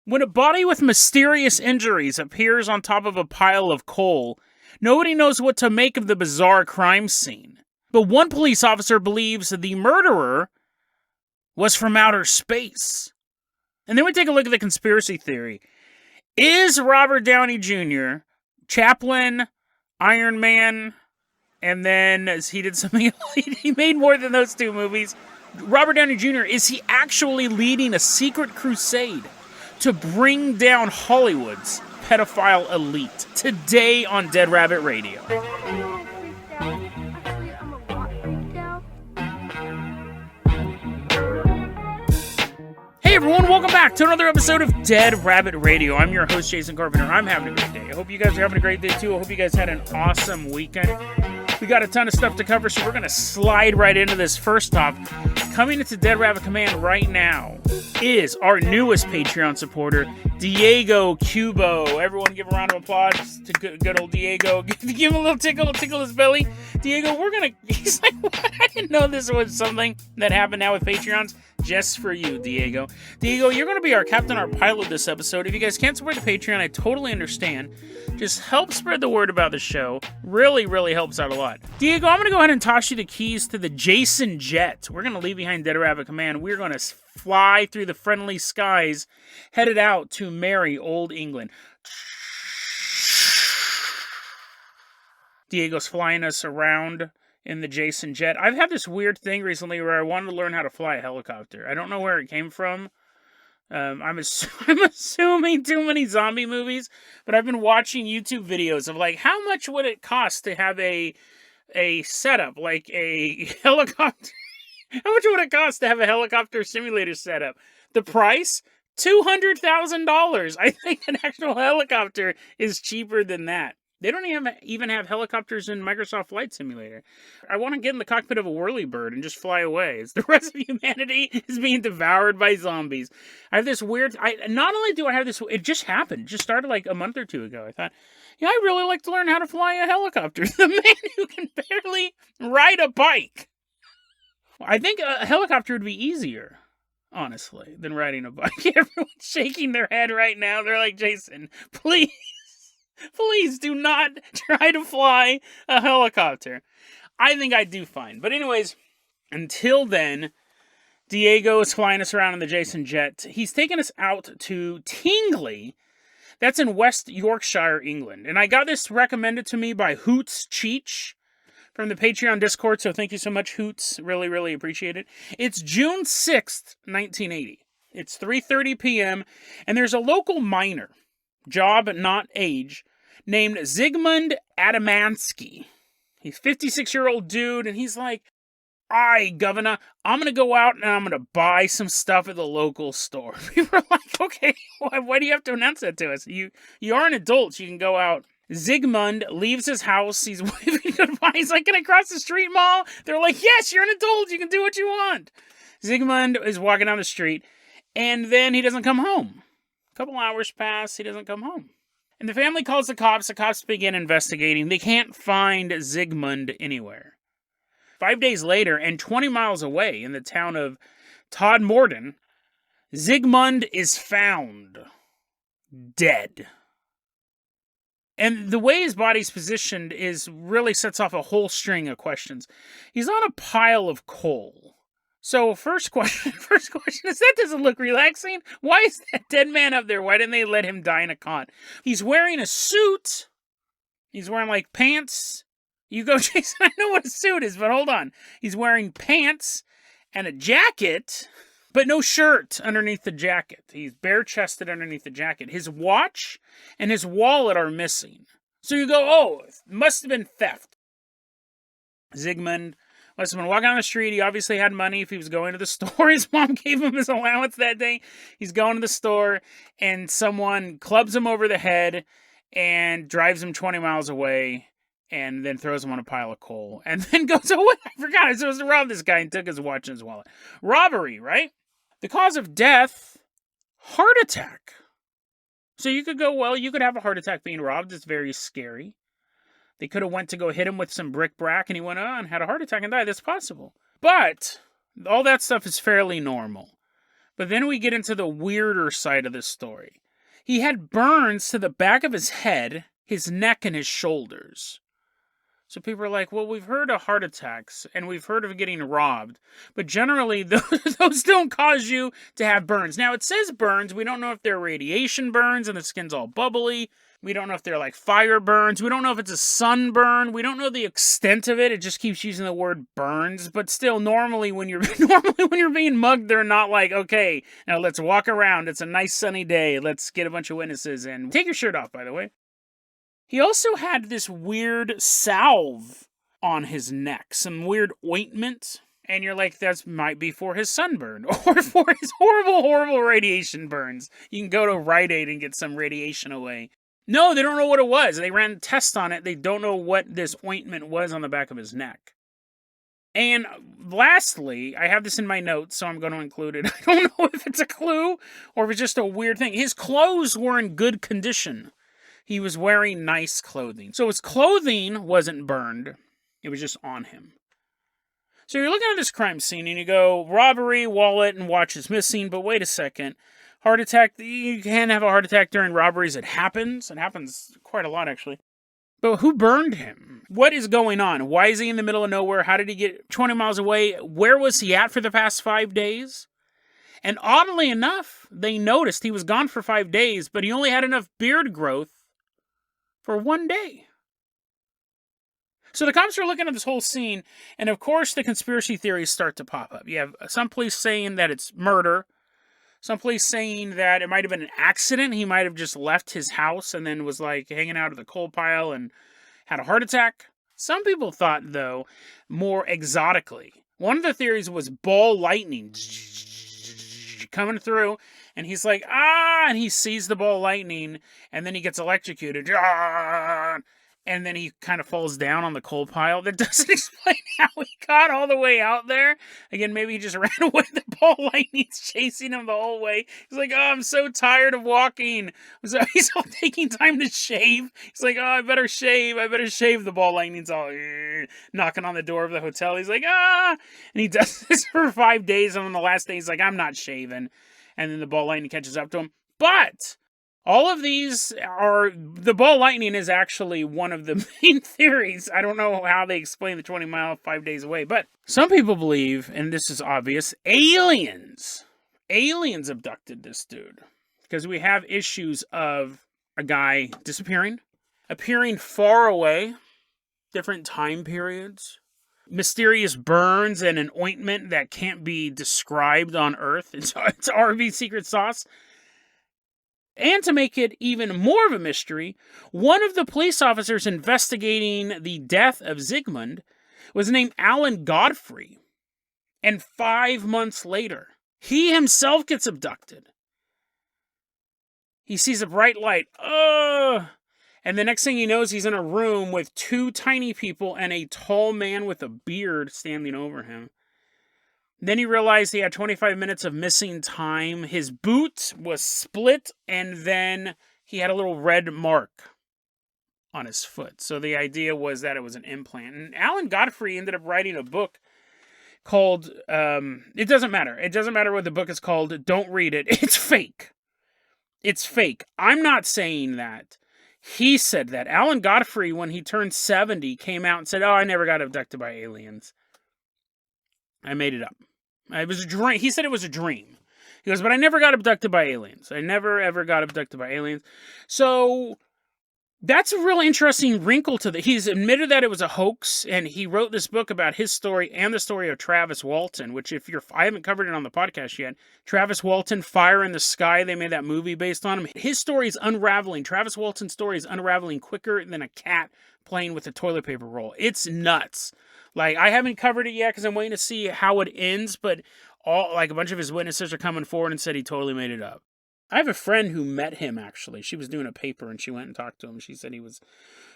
When a body with mysterious injuries appears on top of a pile of coal, nobody knows what to make of the bizarre crime scene. But one police officer believes the murderer was from outer space. And then we take a look at the conspiracy theory. Is Robert Downey Jr., Chaplin, Iron Man, and then he did something else, he made more than those two movies. Robert Downey Jr., is he actually leading a secret crusade to bring down Hollywood's pedophile elite? Today on Dead Rabbit Radio. Hey everyone, welcome back to another episode of Dead Rabbit Radio. I'm your host, Jason Carpenter. I'm having a great day. I hope you guys are having a great day too. I hope you guys had an awesome weekend. We got a ton of stuff to cover, so we're going to slide right into this. First off, coming into Dead Rabbit Command right now is our newest Patreon supporter, Diego Cubo. Everyone give a round of applause to good old Diego. Give him a little tickle his belly. Diego, he's like, what? I didn't know this was something that happened now with Patreons. Just for you, Diego. Diego, you're going to be our captain, our pilot this episode. If you guys can't support the Patreon, I totally understand. Just help spread the word about the show. Really, really helps out a lot. Diego, I'm going to go ahead and toss you the keys to the Jason Jet. We're going to leave behind Dead Rabbit Command. We're going to fly through the friendly skies, headed out to merry old England. Diego's flying us around in the Jason Jet. I've had this weird thing recently where I wanted to learn how to fly a helicopter. I don't know where it came from. I'm assuming too many zombie movies, but I've been watching YouTube videos of like, how much would it cost to have a setup, like a helicopter? How much would it cost to have a helicopter simulator setup? The price? $200,000. I think an actual helicopter is cheaper than that. They don't even have helicopters in Microsoft Flight Simulator. I want to get in the cockpit of a whirlybird and just fly away as the rest of humanity is being devoured by zombies. I have this weird... Not only do I have this... It just happened. It just started like a month or two ago. I thought, yeah, I'd really like to learn how to fly a helicopter. The man who can barely ride a bike. I think a helicopter would be easier, honestly, than riding a bike. Everyone's shaking their head right now. They're like, Jason, please do not try to fly a helicopter. I think I'd do fine. But anyways, until then, Diego is flying us around in the Jason Jet. He's taking us out to Tingley. That's in West Yorkshire, England. And I got this recommended to me by Hoots Cheech from the Patreon Discord. So thank you so much, Hoots. Really, really appreciate it. It's June 6th, 1980. It's 3:30 p.m. And there's a local miner, job not age, named Zygmunt Adamansky. He's a 56-year-old dude, and he's like, "Aye, governor, I'm going to go out and I'm going to buy some stuff at the local store." People are like, okay, why do you have to announce that to us? You are an adult, you can go out. Zygmunt leaves his house, he's waving goodbye, he's like, "Can I cross the street, mall?" They're like, "Yes, you're an adult, you can do what you want." Zygmunt is walking down the street, and then he doesn't come home. A couple hours pass, he doesn't come home. And the family calls the cops. The cops begin investigating. They can't find Zygmunt anywhere. 5 days later, and 20 miles away in the town of Todmorden, Zygmunt is found dead. And the way his body's positioned really sets off a whole string of questions. He's on a pile of coal. So first question is, that doesn't look relaxing. Why is that dead man up there? Why didn't they let him die in a cot? He's wearing a suit. He's wearing like pants. You go, Jason, I know what a suit is, but hold on. He's wearing pants and a jacket, but no shirt underneath the jacket. He's bare-chested underneath the jacket. His watch and his wallet are missing. So you go, oh, it must have been theft. Zygmunt must have been walking on the street. He obviously had money if he was going to the store. His mom gave him his allowance that day. He's going to the store, and someone clubs him over the head and drives him 20 miles away, and then throws him on a pile of coal, and then goes, oh, I forgot, I was supposed to rob this guy, and took his watch and his wallet. Robbery, right? The cause of death, heart attack. So you could go, well, you could have a heart attack being robbed. It's very scary. They could have went to go hit him with some bric-a-brac, and he went on and had a heart attack and died. That's possible. But all that stuff is fairly normal. But then we get into the weirder side of this story. He had burns to the back of his head, his neck, and his shoulders. So people are like, well, we've heard of heart attacks, and we've heard of getting robbed, but generally those don't cause you to have burns. Now, it says burns. We don't know if they're radiation burns and the skin's all bubbly. We don't know if they're like fire burns. We don't know if it's a sunburn. We don't know the extent of it. It just keeps using the word burns. But still, normally when you're being mugged, they're not like, okay, now let's walk around. It's a nice sunny day. Let's get a bunch of witnesses in. Take your shirt off, by the way. He also had this weird salve on his neck, some weird ointment. And you're like, that might be for his sunburn or for his horrible, horrible radiation burns. You can go to Rite Aid and get some radiation away. No, they don't know what it was. They ran tests on it. They don't know what this ointment was on the back of his neck. And lastly, I have this in my notes, so I'm going to include it. I don't know if it's a clue or if it's just a weird thing. His clothes were in good condition. He was wearing nice clothing. So his clothing wasn't burned. It was just on him. So you're looking at this crime scene and you go, robbery, wallet, and watch is missing. But wait a second. Heart attack, you can have a heart attack during robberies. It happens. It happens quite a lot, actually. But who burned him? What is going on? Why is he in the middle of nowhere? How did he get 20 miles away? Where was he at for the past 5 days? And oddly enough, they noticed he was gone for 5 days, but he only had enough beard growth for 1 day. So the cops are looking at this whole scene, and of course the conspiracy theories start to pop up. You have some police saying that it's murder. Some police saying that it might have been an accident. He might have just left his house and then was like hanging out of the coal pile and had a heart attack. Some people thought, though, more exotically. One of the theories was ball lightning coming through, and he's like, and he sees the ball lightning, and then he gets electrocuted. And then he kind of falls down on the coal pile. That doesn't explain how he got all the way out there. Again, maybe he just ran away. The ball lightning's chasing him the whole way. He's like, I'm so tired of walking. So he's all taking time to shave. He's like, I better shave. The ball lightning's all knocking on the door of the hotel. He's like, And he does this for 5 days. And on the last day, he's like, I'm not shaving. And then the ball lightning catches up to him. But all of these the ball lightning is actually one of the main theories. I don't know how they explain the 20 mile 5 days away, but some people believe, and this is obvious, aliens abducted this dude. Because we have issues of a guy disappearing, appearing far away, different time periods, mysterious burns and an ointment that can't be described on Earth. It's RV secret sauce. And to make it even more of a mystery, one of the police officers investigating the death of Zygmunt was named Alan Godfrey. And 5 months later, he himself gets abducted. He sees a bright light. And the next thing he knows, he's in a room with 2 tiny people and a tall man with a beard standing over him. Then he realized he had 25 minutes of missing time. His boot was split, and then he had a little red mark on his foot. So the idea was that it was an implant. And Alan Godfrey ended up writing a book called, it doesn't matter. It doesn't matter what the book is called. Don't read it. It's fake. It's fake. I'm not saying that. He said that. Alan Godfrey, when he turned 70, came out and said, I never got abducted by aliens. I made it up. It was a dream. He said it was a dream. He goes, but I never got abducted by aliens. I never, ever got abducted by aliens. So that's a real interesting wrinkle to he's admitted that it was a hoax, and he wrote this book about his story and the story of Travis Walton, which I haven't covered it on the podcast yet. Travis Walton, Fire in the Sky, they made that movie based on him. His story is unraveling. Travis Walton's story is unraveling quicker than a cat playing with a toilet paper roll. It's nuts. Like, I haven't covered it yet because I'm waiting to see how it ends, but a bunch of his witnesses are coming forward and said he totally made it up. I have a friend who met him, actually. She was doing a paper, and she went and talked to him. She said he was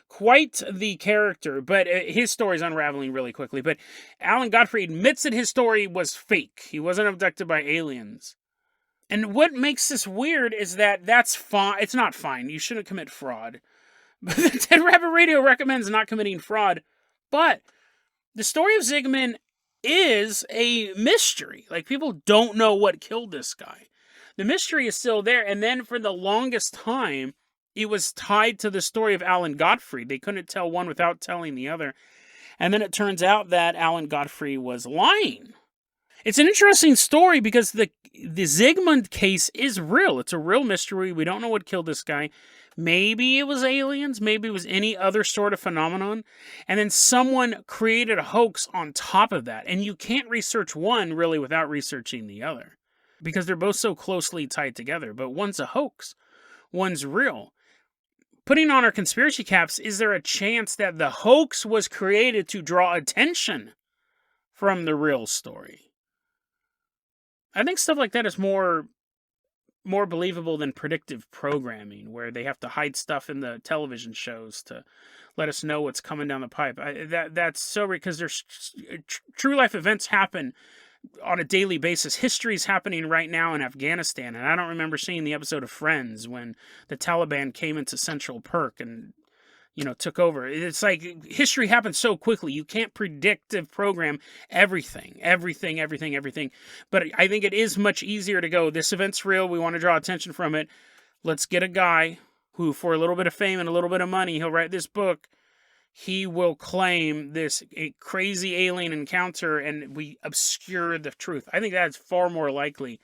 quite the character, but his story's unraveling really quickly. But Alan Godfrey admits that his story was fake. He wasn't abducted by aliens. And what makes this weird is that that's fine. It's not fine. You shouldn't commit fraud. But Dead Rabbit Radio recommends not committing fraud. But the story of Zygmunt is a mystery. Like, people don't know what killed this guy. The mystery is still there, and then for the longest time, it was tied to the story of Alan Gottfried. They couldn't tell one without telling the other. And then it turns out that Alan Gottfried was lying. It's an interesting story because the Zygmunt case is real. It's a real mystery. We don't know what killed this guy. Maybe it was aliens. Maybe it was any other sort of phenomenon. And then someone created a hoax on top of that. And you can't research one really without researching the other, because they're both so closely tied together. But one's a hoax. One's real. Putting on our conspiracy caps, is there a chance that the hoax was created to draw attention from the real story? I think stuff like that is more believable than predictive programming, where they have to hide stuff in the television shows to let us know what's coming down the pipe. That's so because there's true life events happen on a daily basis. History's happening right now in Afghanistan, and I don't remember seeing the episode of Friends when the Taliban came into Central Perk and, took over. It's like history happens so quickly. You can't predictive program everything. But I think it is much easier to go, this event's real, we want to draw attention from it. Let's get a guy who, for a little bit of fame and a little bit of money, he'll write this book. He will claim this crazy alien encounter, and we obscure the truth. I think that's far more likely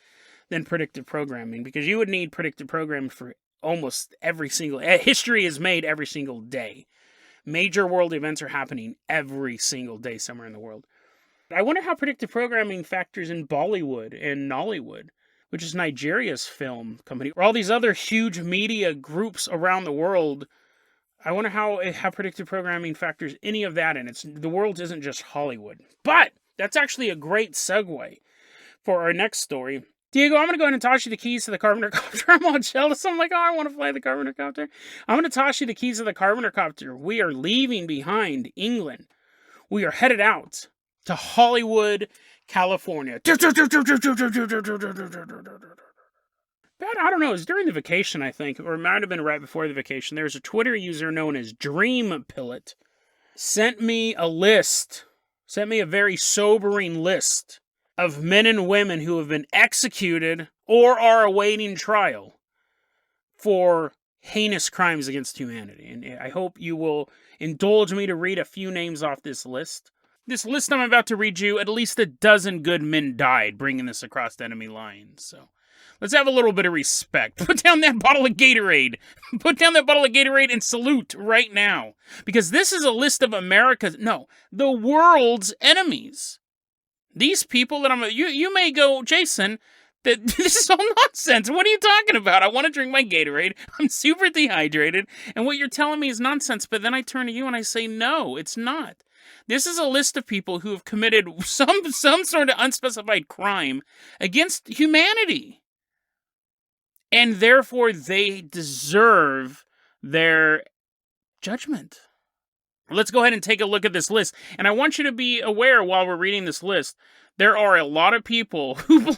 than predictive programming, because you would need predictive programming for almost every single... History is made every single day. Major world events are happening every single day somewhere in the world. I wonder how predictive programming factors in Bollywood and Nollywood, which is Nigeria's film company, or all these other huge media groups around the world. I wonder how predictive programming factors any of that in. The world isn't just Hollywood. But that's actually a great segue for our next story. Diego, I'm going to go ahead and toss you the keys to the Carpenter copter. I'm all jealous. I'm like, I want to fly the Carpenter copter. I'm going to toss you the keys to the Carpenter copter. We are leaving behind England. We are headed out to Hollywood, California. I don't know, it was during the vacation, I think, or it might have been right before the vacation. There's a Twitter user known as Dream Pilot sent me a very sobering list of men and women who have been executed or are awaiting trial for heinous crimes against humanity. And I hope you will indulge me to read a few names off this list. This list I'm about to read you, at least a dozen good men died bringing this across enemy lines, so let's have a little bit of respect. Put down that bottle of Gatorade. Put down that bottle of Gatorade and salute right now. Because this is a list of the world's enemies. These people that you may go, Jason, that this is all nonsense. What are you talking about? I want to drink my Gatorade. I'm super dehydrated. And what you're telling me is nonsense. But then I turn to you and I say, no, it's not. This is a list of people who have committed some sort of unspecified crime against humanity. And therefore, they deserve their judgment. Let's go ahead and take a look at this list. And I want you to be aware while we're reading this list, there are a lot of people who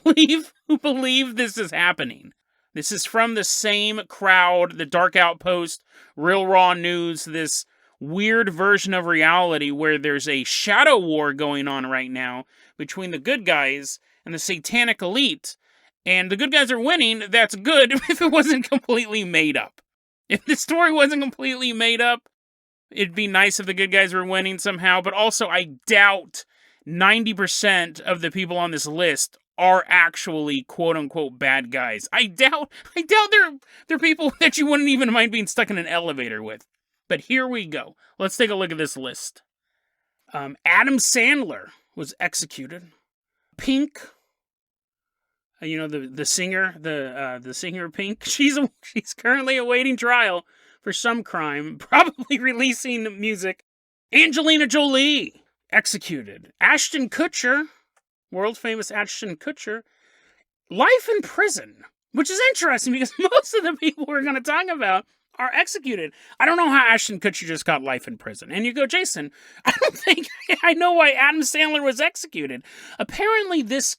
believe this is happening. This is from the same crowd, the Dark Outpost, Real Raw News, this weird version of reality where there's a shadow war going on right now between the good guys and the satanic elite. And the good guys are winning. That's good if it wasn't completely made up. If the story wasn't completely made up, it'd be nice if the good guys were winning somehow. But also, I doubt 90% of the people on this list are actually quote-unquote bad guys. I doubt they're people that you wouldn't even mind being stuck in an elevator with. But here we go. Let's take a look at this list. Adam Sandler was executed. Pink, the singer, the singer Pink. She's currently awaiting trial for some crime, probably releasing music. Angelina Jolie executed. Ashton Kutcher, world famous Ashton Kutcher, life in prison, which is interesting because most of the people we're going to talk about are executed. I don't know how Ashton Kutcher just got life in prison. And you go, Jason, I don't think I know why Adam Sandler was executed. Apparently this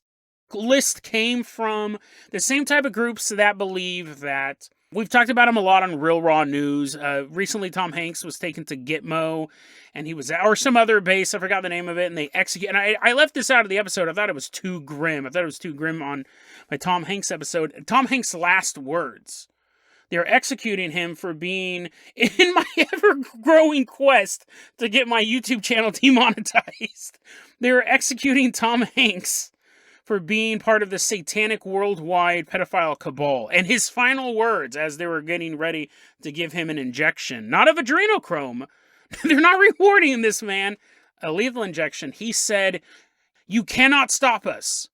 list came from the same type of groups that believe that. We've talked about him a lot on Real Raw News. Recently, Tom Hanks was taken to Gitmo, and he was, or some other base, I forgot the name of it, and they execute. And I left this out of the episode. I thought it was too grim. I thought it was too grim on my Tom Hanks episode. Tom Hanks' last words. They're executing him for being in my ever-growing quest to get my YouTube channel demonetized. They're executing Tom Hanks for being part of the satanic worldwide pedophile cabal. And his final words as they were getting ready to give him an injection, not of adrenochrome, they're not rewarding this man a lethal injection. He said, "You cannot stop us.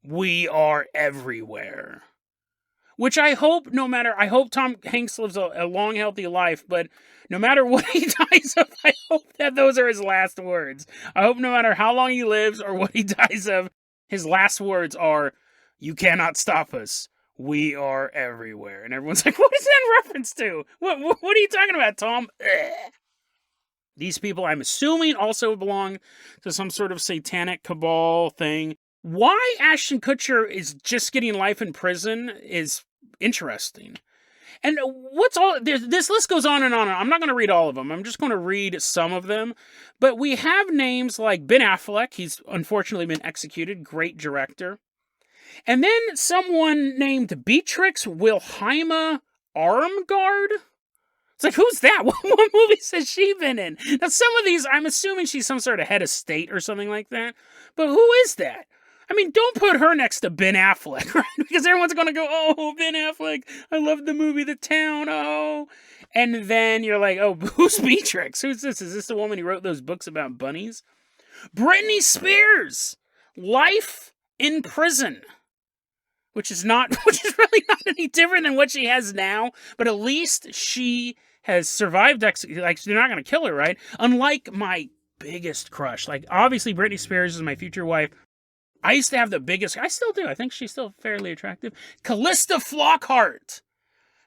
We are everywhere." Which I hope I hope Tom Hanks lives a long, healthy life, but no matter what he dies of, I hope that those are his last words. I hope no matter how long he lives or what he dies of, his last words are, "You cannot stop us. We are everywhere." And everyone's like, what is that in reference to? What are you talking about, Tom? Ugh. These people, I'm assuming, also belong to some sort of satanic cabal thing. Why Ashton Kutcher is just getting life in prison is interesting. And this list goes on and on. I'm not going to read all of them. I'm just going to read some of them. But we have names like Ben Affleck. He's unfortunately been executed. Great director. And then someone named Beatrix Wilhelmina Armgard. It's like, who's that? What movies has she been in? Now, some of these, I'm assuming she's some sort of head of state or something like that. But who is that? I mean, don't put her next to Ben Affleck, right? Because everyone's going to go, "Oh, Ben Affleck, I love the movie The Town, oh." And then you're like, "Oh, who's Beatrix? Who's this? Is this the woman who wrote those books about bunnies?" Britney Spears, life in prison. Which is really not any different than what she has now. But at least she has survived, like, they're not going to kill her, right? Unlike my biggest crush. Like, obviously, Britney Spears is my future wife. I used to have the biggest, I still do, I think she's still fairly attractive. Callista Flockhart.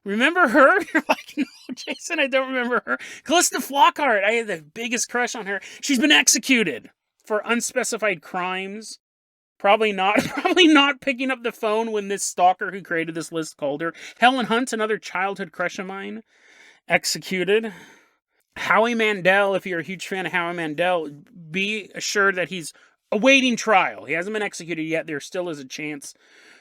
Remember her? You're like, "No, Jason, I don't remember her." Callista Flockhart, I had the biggest crush on her. She's been executed for unspecified crimes. Probably not picking up the phone when this stalker who created this list called her. Helen Hunt, another childhood crush of mine, executed. Howie Mandel, if you're a huge fan of Howie Mandel, be assured that he's awaiting trial. He hasn't been executed yet. There still is a chance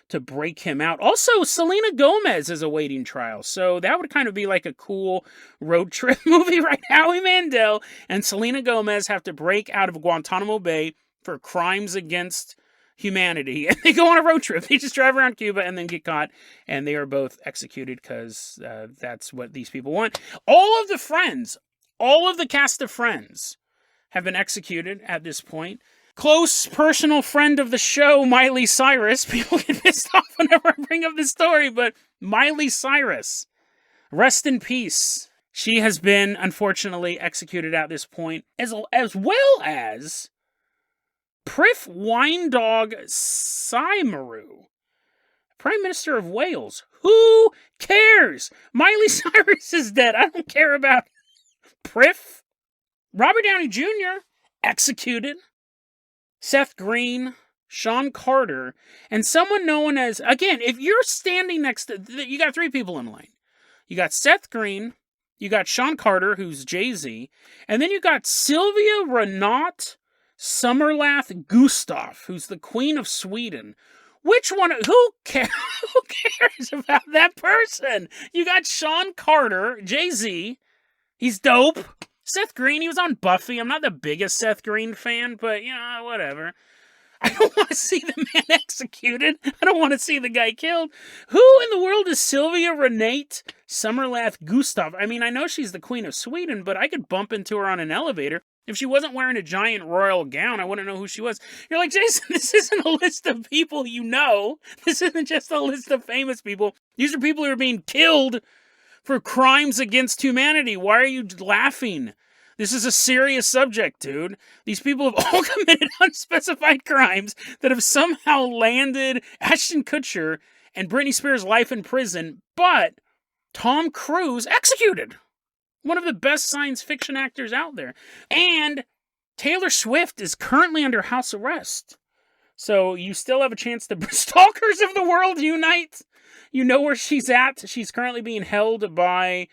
to break him out. Also, Selena Gomez is awaiting trial. So that would kind of be like a cool road trip movie, right? Howie Mandel and Selena Gomez have to break out of Guantanamo Bay for crimes against humanity. And they go on a road trip. They just drive around Cuba and then get caught. And they are both executed because that's what these people want. All of the cast of Friends have been executed at this point. Close personal friend of the show, Miley Cyrus. People get pissed off whenever I bring up this story, but Miley Cyrus, rest in peace. She has been, unfortunately, executed at this point, as well as Prif Windog Saimaru, Prime Minister of Wales. Who cares? Miley Cyrus is dead. I don't care about Prif. Robert Downey Jr. executed. Seth Green, Sean Carter, and someone known as, again, if you're standing next to, you got three people in line. You got Seth Green, you got Sean Carter, who's Jay-Z, and then you got Sylvia Renate Summerlath Gustav, who's the Queen of Sweden. Which one? Who cares? Who cares about that person? You got Sean Carter, Jay-Z. He's dope. Seth Green, he was on Buffy. I'm not the biggest Seth Green fan, but, whatever. I don't want to see the man executed. I don't want to see the guy killed. Who in the world is Sylvia Renate Summerlath Gustav? I mean, I know she's the Queen of Sweden, but I could bump into her on an elevator. If she wasn't wearing a giant royal gown, I wouldn't know who she was. You're like, Jason, this isn't a list of people you know. This isn't just a list of famous people. These are people who are being killed for crimes against humanity. Why are you laughing? This is a serious subject, dude. These people have all committed unspecified crimes that have somehow landed Ashton Kutcher and Britney Spears' life in prison, but Tom Cruise executed. One of the best science fiction actors out there. And Taylor Swift is currently under house arrest So you still have a chance to Stalkers of the World unite. You know where she's at. She's currently being held by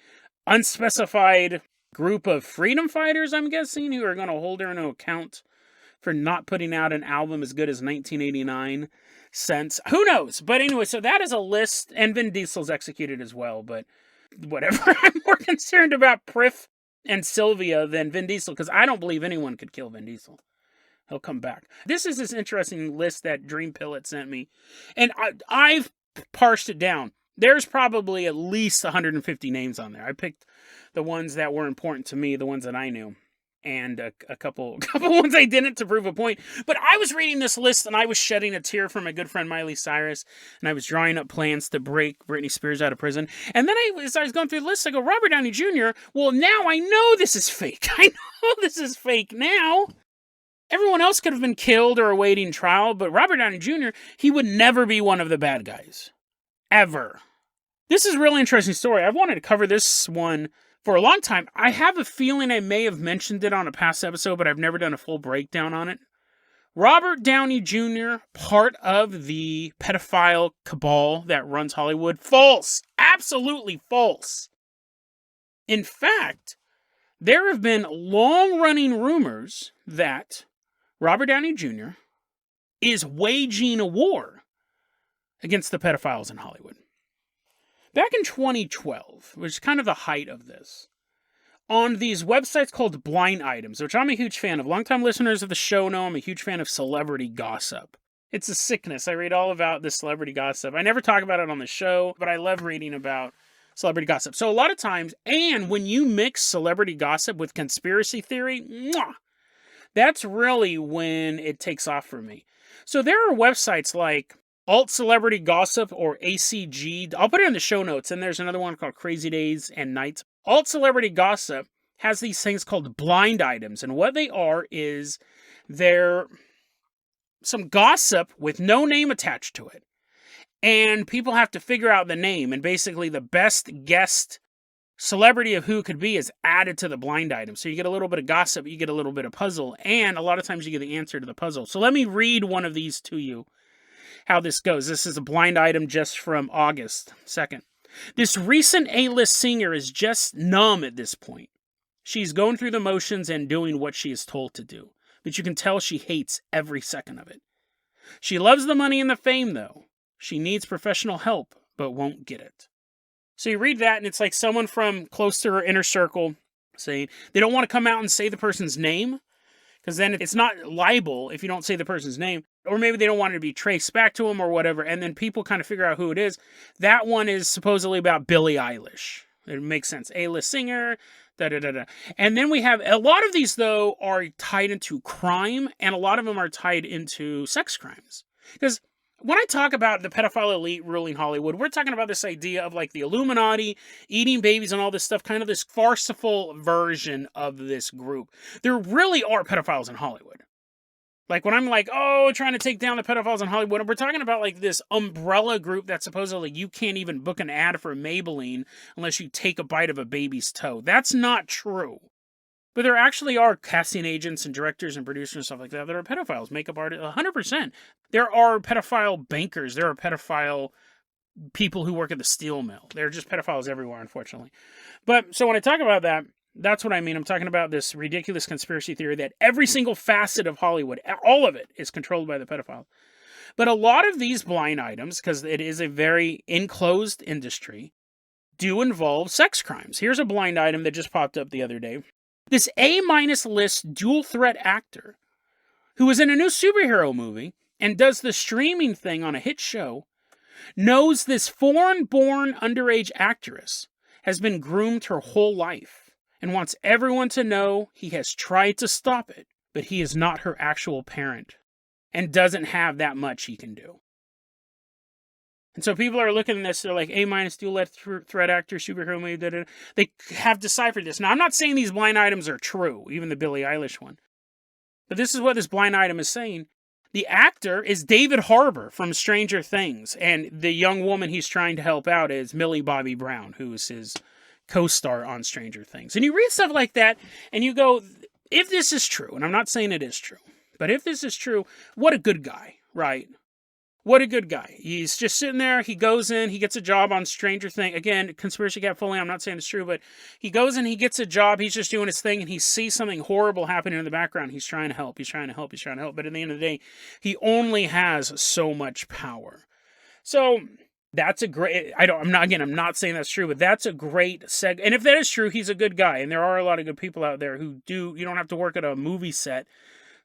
unspecified group of freedom fighters, I'm guessing, who are going to hold her into account for not putting out an album as good as 1989 since. Who knows? But anyway, so that is a list, and Vin Diesel's executed as well, but whatever. I'm more concerned about Priff and Sylvia than Vin Diesel, because I don't believe anyone could kill Vin Diesel. He'll come back. This is this interesting list that Dream Pilot sent me, and I've parsed it down. There's probably at least 150 names on there. I picked the ones that were important to me, the ones that I knew, and a couple ones I didn't to prove a point. But I was reading this list, and I was shedding a tear for my good friend Miley Cyrus, and I was drawing up plans to break Britney Spears out of prison. And then as I was going through the list, I go, Robert Downey Jr., well, now I know this is fake. I know this is fake now. Everyone else could have been killed or awaiting trial, but Robert Downey Jr., he would never be one of the bad guys. Ever. This is a really interesting story. I've wanted to cover this one for a long time. I have a feeling I may have mentioned it on a past episode, but I've never done a full breakdown on it. Robert Downey Jr., part of the pedophile cabal that runs Hollywood. False. Absolutely false. In fact, there have been long-running rumors that Robert Downey Jr. is waging a war against the pedophiles in Hollywood. Back in 2012, which is kind of the height of this, on these websites called blind items, which I'm a huge fan of. Longtime listeners of the show know I'm a huge fan of celebrity gossip. It's a sickness. I read all about this celebrity gossip. I never talk about it on the show, but I love reading about celebrity gossip. So a lot of times, and when you mix celebrity gossip with conspiracy theory, that's really when it takes off for me. So there are websites like Alt Celebrity Gossip, or ACG. I'll put it in the show notes, and there's another one called Crazy Days and Nights. Alt Celebrity Gossip has these things called blind items, and what they are is they're some gossip with no name attached to it. And people have to figure out the name, and basically the best guessed celebrity of who it could be is added to the blind item. So you get a little bit of gossip, you get a little bit of puzzle, and a lot of times you get the answer to the puzzle. So let me read one of these to you, how this goes. This is a blind item just from August 2nd. This recent A-list singer is just numb at this point. She's going through the motions and doing what she is told to do, but you can tell she hates every second of it. She loves the money and the fame, though. She needs professional help, but won't get it. So you read that, and it's like someone from close to her inner circle saying they don't want to come out and say the person's name, because then it's not libel if you don't say the person's name. Or maybe they don't want it to be traced back to them or whatever, and then people kind of figure out who it is. That one is supposedly about Billie Eilish. It makes sense. A-list singer, da-da-da-da. And then we have, a lot of these, though, are tied into crime, and a lot of them are tied into sex crimes. Because when I talk about the pedophile elite ruling Hollywood, we're talking about this idea of like the Illuminati, eating babies and all this stuff, kind of this farcical version of this group. There really are pedophiles in Hollywood. Like when I'm like, oh, trying to take down the pedophiles in Hollywood, and we're talking about like this umbrella group that supposedly you can't even book an ad for Maybelline unless you take a bite of a baby's toe. That's not true. But there actually are casting agents and directors and producers and stuff like that are pedophiles, makeup artists, 100%. There are pedophile bankers. There are pedophile people who work at the steel mill. There are just pedophiles everywhere, unfortunately. But so when I talk about that, that's what I mean. I'm talking about this ridiculous conspiracy theory that every single facet of Hollywood, all of it, is controlled by the pedophile. But a lot of these blind items, because it is a very enclosed industry, do involve sex crimes. Here's a blind item that just popped up the other day. This A- list dual threat actor who was in a new superhero movie and does the streaming thing on a hit show knows this foreign-born underage actress has been groomed her whole life and wants everyone to know he has tried to stop it, but he is not her actual parent and doesn't have that much he can do. And so people are looking at this, they're like, A- dual threat actor, superhero movie, da-da-da. They have deciphered this. Now, I'm not saying these blind items are true, even the Billie Eilish one. But this is what this blind item is saying. The actor is David Harbour from Stranger Things, and the young woman he's trying to help out is Millie Bobby Brown, who is his co-star on Stranger Things. And you read stuff like that, and you go, if this is true, and I'm not saying it is true, but if this is true, what a good guy. Right. What a good guy. He's just sitting there. He goes in. He gets a job on Stranger Things. Again, conspiracy cat fully. I'm not saying it's true, but he goes in. He gets a job. He's just doing his thing, and he sees something horrible happening in the background. He's trying to help. He's trying to help. He's trying to help. But at the end of the day, he only has so much power. So that's a great. I'm not saying that's true, but that's a great seg. And if that is true, he's a good guy. And there are a lot of good people out there who do. You don't have to work at a movie set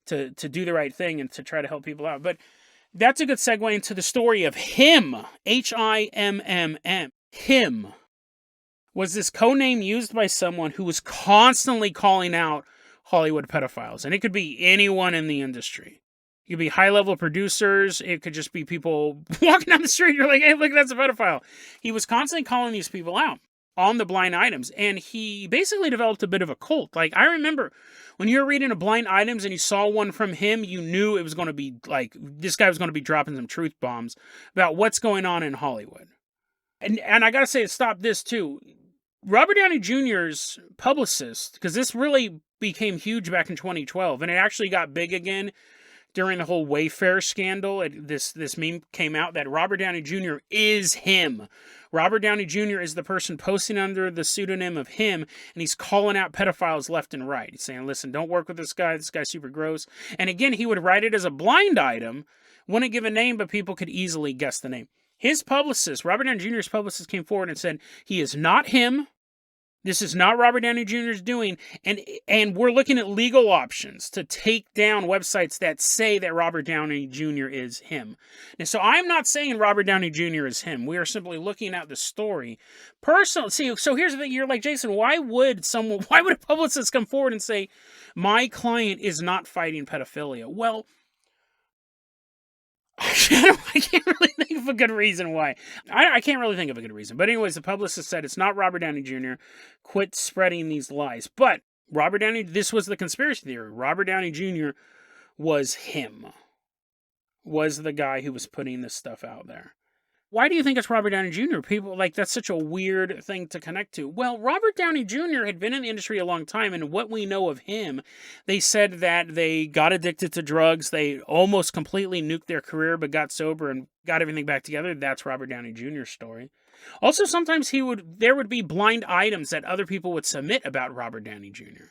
to do the right thing and to try to help people out. But that's a good segue into the story of Chyme, Himm. Chyme was this codename used by someone who was constantly calling out Hollywood pedophiles. And it could be anyone in the industry. It could be high-level producers. It could just be people walking down the street. You're like, hey, look, that's a pedophile. He was constantly calling these people out on the blind items. And he basically developed a bit of a cult. Like, I remember when you were reading a blind items and you saw one from him, you knew it was going to be like, this guy was going to be dropping some truth bombs about what's going on in Hollywood. And I got to say, stop this too. Robert Downey Jr.'s publicist, because this really became huge back in 2012, and it actually got big again during the whole Wayfair scandal. This meme came out that Robert Downey Jr. is him. Robert Downey Jr. is the person posting under the pseudonym of Chyme, and he's calling out pedophiles left and right. He's saying, listen, don't work with this guy. This guy's super gross. And again, he would write it as a blind item, wouldn't give a name, but people could easily guess the name. His publicist, Robert Downey Jr.'s publicist, came forward and said, he is not him. This is not Robert Downey Jr.'s doing, and we're looking at legal options to take down websites that say that Robert Downey Jr. is him. And so I'm not saying Robert Downey Jr. is him. We are simply looking at the story. See, so here's the thing. You're like, Jason, why would a publicist come forward and say, my client is not fighting pedophilia? Well, I can't really think of a good reason why. I can't really think of a good reason. But anyways, the publicist said it's not Robert Downey Jr. Quit spreading these lies. But this was the conspiracy theory. Robert Downey Jr. was him. Was the guy who was putting this stuff out there. Why do you think it's Robert Downey Jr.? People, like, that's such a weird thing to connect to. Well, Robert Downey Jr. had been in the industry a long time, and what we know of him, they said that they got addicted to drugs, they almost completely nuked their career, but got sober and got everything back together. That's Robert Downey Jr.'s story. Also, sometimes there would be blind items that other people would submit about Robert Downey Jr.,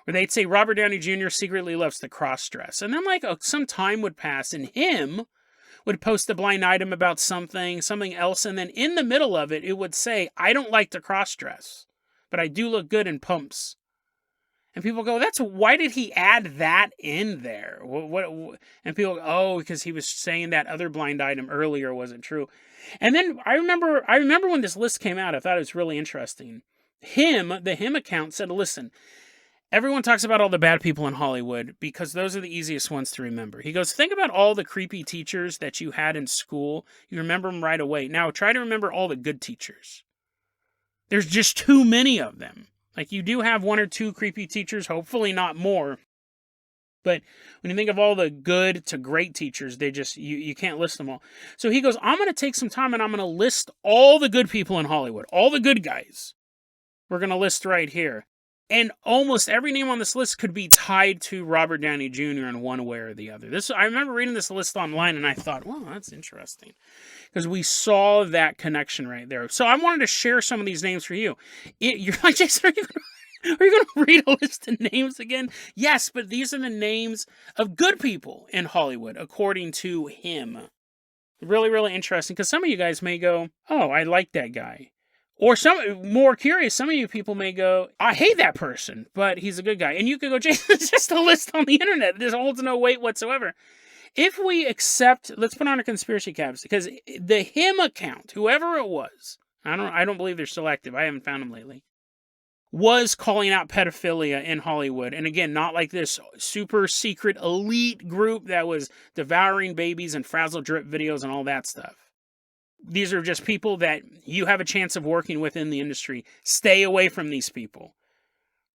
where they'd say Robert Downey Jr. secretly loves to cross-dress. And then, some time would pass, and him would post a blind item about something else, and then in the middle of it, it would say, I don't like to cross-dress, but I do look good in pumps. And people go, why did he add that in there? And people go, oh, because he was saying that other blind item earlier wasn't true. And then I remember when this list came out, I thought it was really interesting. The Chyme account said, listen, everyone talks about all the bad people in Hollywood because those are the easiest ones to remember. He goes, think about all the creepy teachers that you had in school. You remember them right away. Now try to remember all the good teachers. There's just too many of them. Like, you do have one or two creepy teachers, hopefully not more. But when you think of all the good to great teachers, you can't list them all. So he goes, I'm going to take some time and I'm going to list all the good people in Hollywood, all the good guys. We're going to list right here. And almost every name on this list could be tied to Robert Downey Jr. in one way or the other. I remember reading this list online, and I thought, well, that's interesting. Because we saw that connection right there. So I wanted to share some of these names for you. You're like, Jason, are you going to read a list of names again? Yes, but these are the names of good people in Hollywood, according to Chyme. Really, really interesting. Because some of you guys may go, oh, I like that guy. Or some more curious, some of you people may go, I hate that person, but he's a good guy. And you could go, Jason, it's just a list on the internet. This holds no weight whatsoever. If we accept, let's put on our conspiracy caps, because the Chyme account, whoever it was, I don't believe they're still active. I haven't found them lately. Was calling out pedophilia in Hollywood. And again, not like this super secret elite group that was devouring babies and frazzle drip videos and all that stuff. These are just people that you have a chance of working with in the industry. Stay away from these people.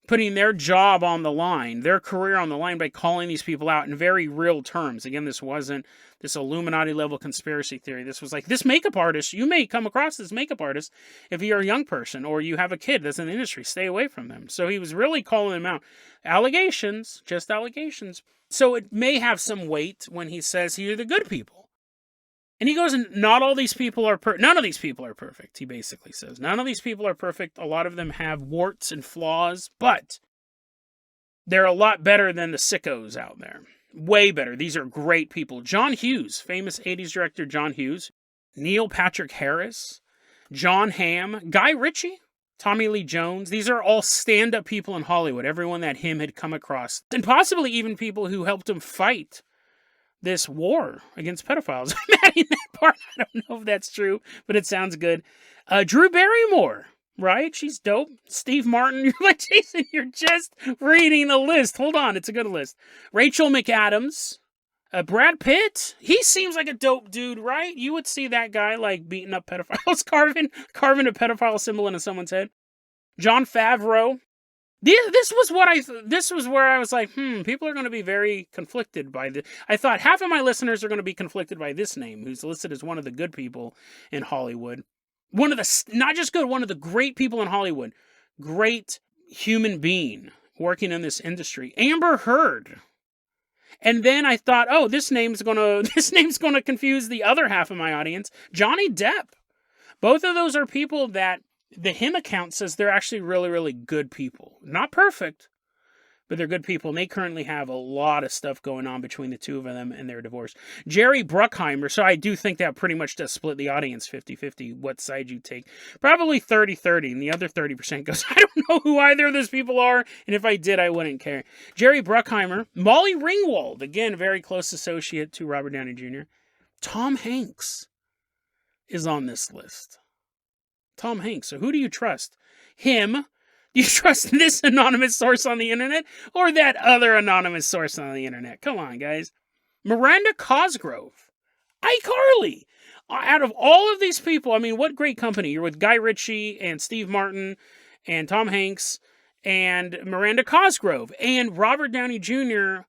putting their job on the line, their career on the line by calling these people out in very real terms. Again, this wasn't this Illuminati level conspiracy theory. This was like, this makeup artist, you may come across this makeup artist if you're a young person or you have a kid that's in the industry, stay away from them. So he was really calling them out. Allegations, just allegations. So it may have some weight when he says here are the good people. And he goes, not all these people are none of these people are perfect, he basically says. None of these people are perfect. A lot of them have warts and flaws, but they're a lot better than the sickos out there. Way better. These are great people. John Hughes, famous 80s director John Hughes, Neil Patrick Harris, John Hamm, Guy Ritchie, Tommy Lee Jones. These are all stand-up people in Hollywood, everyone that him had come across, and possibly even people who helped him fight this war against pedophiles. I'm adding that part. I don't know if that's true, but it sounds good. Drew Barrymore, right? She's dope. Steve Martin. You're like, Jason, you're just reading a list. Hold on, it's a good list. Rachel McAdams. Brad Pitt. He seems like a dope dude, right? You would see that guy like beating up pedophiles, carving a pedophile symbol into someone's head. Jon Favreau. This was where I was like, people are going to be very conflicted by this. I thought half of my listeners are going to be conflicted by this name, who's listed as one of the good people in Hollywood. One of the, not just good, one of the great people in Hollywood. Great human being working in this industry. Amber Heard. And then I thought, oh, this name's gonna confuse the other half of my audience. Johnny Depp. Both of those are people that the him account says they're actually really, really good people. Not perfect, but they're good people. And they currently have a lot of stuff going on between the two of them and their divorce. Jerry Bruckheimer. So I do think that pretty much does split the audience 50-50, what side you take. Probably 30-30, and the other 30% goes, I don't know who either of those people are, and if I did, I wouldn't care. Jerry Bruckheimer. Molly Ringwald. Again, very close associate to Robert Downey Jr. Tom Hanks is on this list. Tom Hanks. So who do you trust? Him? Do you trust this anonymous source on the internet or that other anonymous source on the internet? Come on, guys. Miranda Cosgrove. iCarly. Out of all of these people, I mean, what great company. You're with Guy Ritchie and Steve Martin and Tom Hanks and Miranda Cosgrove and Robert Downey Jr.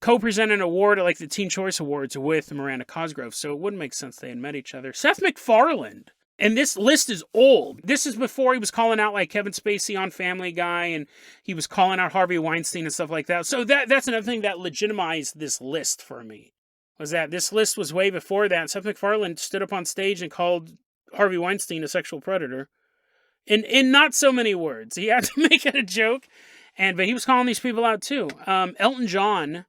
co-presented an award at like the Teen Choice Awards with Miranda Cosgrove. So it wouldn't make sense they had met each other. Seth MacFarlane. And this list is old. This is before he was calling out like Kevin Spacey on Family Guy, and he was calling out Harvey Weinstein and stuff like that. So that's another thing that legitimized this list for me, was that this list was way before that. Seth MacFarlane stood up on stage and called Harvey Weinstein a sexual predator. In not so many words. He had to make it a joke, but he was calling these people out too. Elton John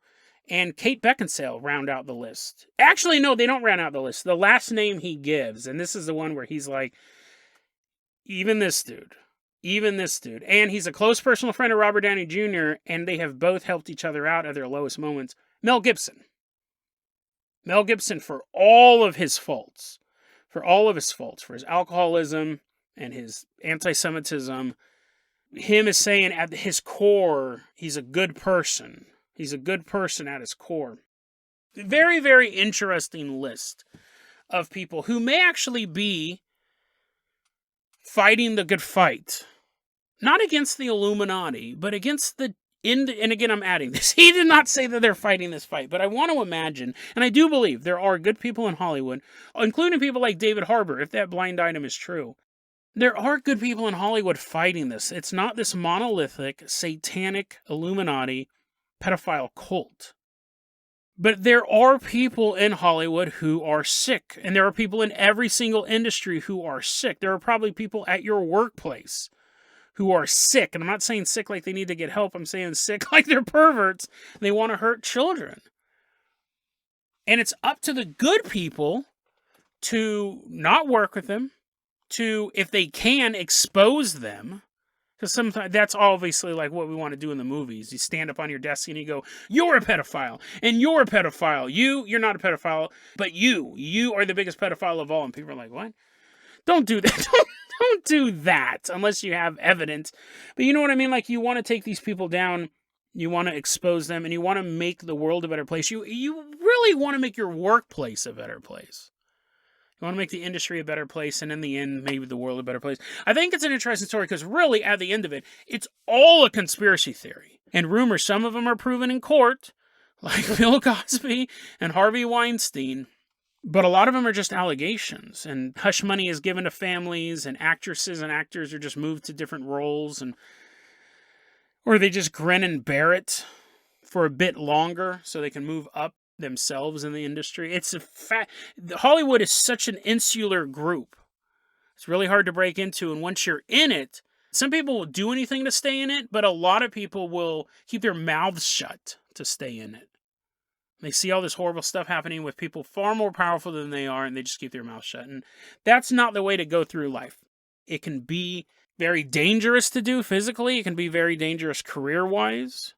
and Kate Beckinsale round out the list. Actually, no, they don't round out the list. The last name he gives, and this is the one where he's like, even this dude. And he's a close personal friend of Robert Downey Jr., and they have both helped each other out at their lowest moments. Mel Gibson. Mel Gibson, for all of his faults, for his alcoholism and his anti-Semitism, him is saying at his core, he's a good person. He's a good person at his core. Very, very interesting list of people who may actually be fighting the good fight. Not against the Illuminati, but against and again, I'm adding this. He did not say that they're fighting this fight, but I want to imagine, and I do believe there are good people in Hollywood, including people like David Harbour, if that blind item is true. There are good people in Hollywood fighting this. It's not this monolithic, satanic Illuminati pedophile cult. But there are people in Hollywood who are sick, and there are people in every single industry who are sick. There are probably people at your workplace who are sick, and I'm not saying sick like they need to get help. I'm saying sick like they're perverts and they want to hurt children. And it's up to the good people to not work with them, to, if they can, expose them. Because sometimes that's obviously like what we want to do in the movies. You stand up on your desk and you go, you're a pedophile, and you're a pedophile. You're not a pedophile, but you are the biggest pedophile of all. And people are like, what? Don't do that. Don't do that unless you have evidence. But you know what I mean? Like, you want to take these people down, you want to expose them, and you want to make the world a better place. You really want to make your workplace a better place. You want to make the industry a better place, and in the end, maybe the world a better place. I think it's an interesting story because really, at the end of it, it's all a conspiracy theory. And rumors, some of them are proven in court, like Bill Cosby and Harvey Weinstein. But a lot of them are just allegations. And hush money is given to families, and actresses and actors are just moved to different roles, or they just grin and bear it for a bit longer so they can move up themselves in the industry. It's a fact. Hollywood is such an insular group. It's really hard to break into, and once you're in it, some people will do anything to stay in it, but a lot of people will keep their mouths shut to stay in it. They see all this horrible stuff happening with people far more powerful than they are, and they just keep their mouths shut. And that's not the way to go through life. It can be very dangerous to do physically. It can be very dangerous career-wise.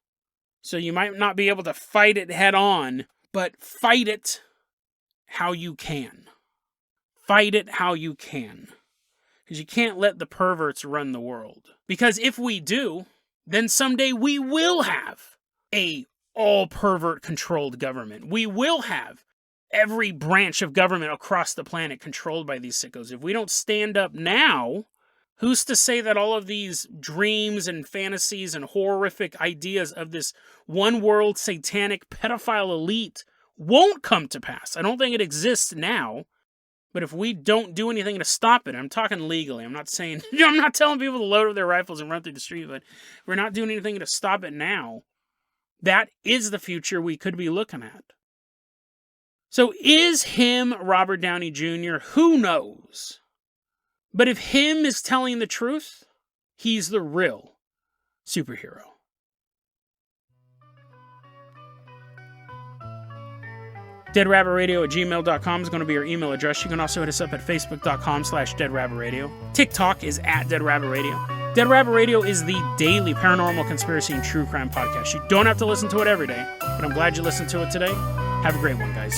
So you might not be able to fight it head on, but fight it how you can. Fight it how you can. Because you can't let the perverts run the world. Because if we do, then someday we will have a all-pervert-controlled government. We will have every branch of government across the planet controlled by these sickos. If we don't stand up now, who's to say that all of these dreams and fantasies and horrific ideas of this one-world satanic pedophile elite won't come to pass? I don't think it exists now, but if we don't do anything to stop it, I'm talking legally, I'm not saying, I'm not telling people to load up their rifles and run through the street, but if we're not doing anything to stop it now, that is the future we could be looking at. So is him Robert Downey Jr.? Who knows? But if him is telling the truth, he's the real superhero. DeadRabbitRadio@gmail.com is going to be your email address. You can also hit us up at Facebook.com/DeadRabbitRadio. TikTok is @DeadRabbitRadio. Dead Rabbit Radio is the daily paranormal conspiracy and true crime podcast. You don't have to listen to it every day, but I'm glad you listened to it today. Have a great one, guys.